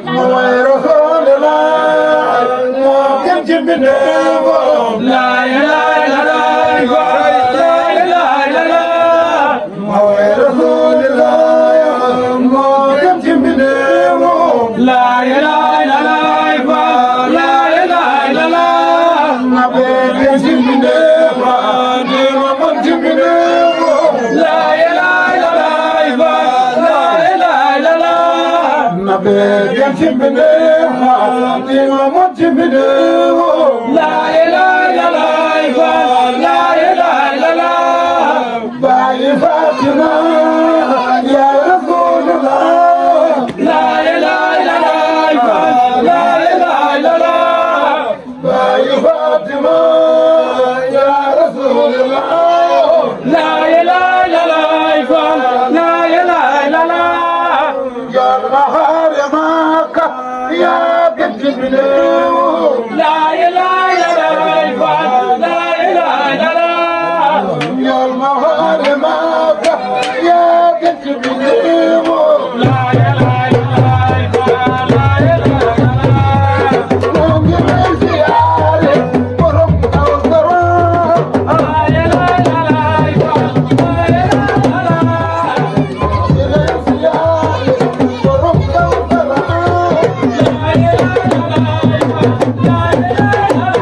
رسول الله ممكن جبناه لا إله إلا الله لا إله إلا الله رسول الله ممكن جبناه لا إله إلا الله لا إله إلا الله ممكن جبناه ممكن جبناه لا إله إلا الله لا إله إلا الله ممكن جبناه ممكن جبناه لا إله إلا الله لا إله إلا الله باي فاطمة يا رسول الله لا إله إلا الله لا إله إلا الله باي فاطمة يا رسول الله لا إله إلا الله لا إله إلا الله يا محارمك يا بنت لا إله إلا الله لا إله إلا الله يا محارمك يا بنت لا إله إلا الله لا إله إلا الله ممكن زيارة ورب الضرار لا إله إلا الله لا إله إلا الله ممكن زيارة ورب الضرار لا إله إلا الله لا إله إلا الله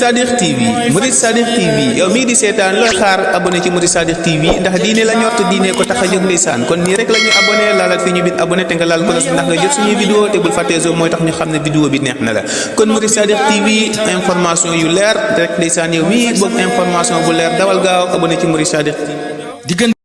Sadikh TV Murid Sadikh TV yow mii di seetaan looy xaar abonné ci Murid Sadikh TV ndax diine la ñor te diine ko tax a jóg ndeysaan kon nii rek la ñuy abonné laalal fi ñu bind abonné te nga laal ko ndax nga jot suñuy vidéo te bul fàttee zo mooy tax ñu xam ne vidéo bi neex na la kon Murid Sadikh TV information yu leer rek ndeysaan yow mii bëgg information bu leer dawal gaaw abonné ci Murid Sadikh TV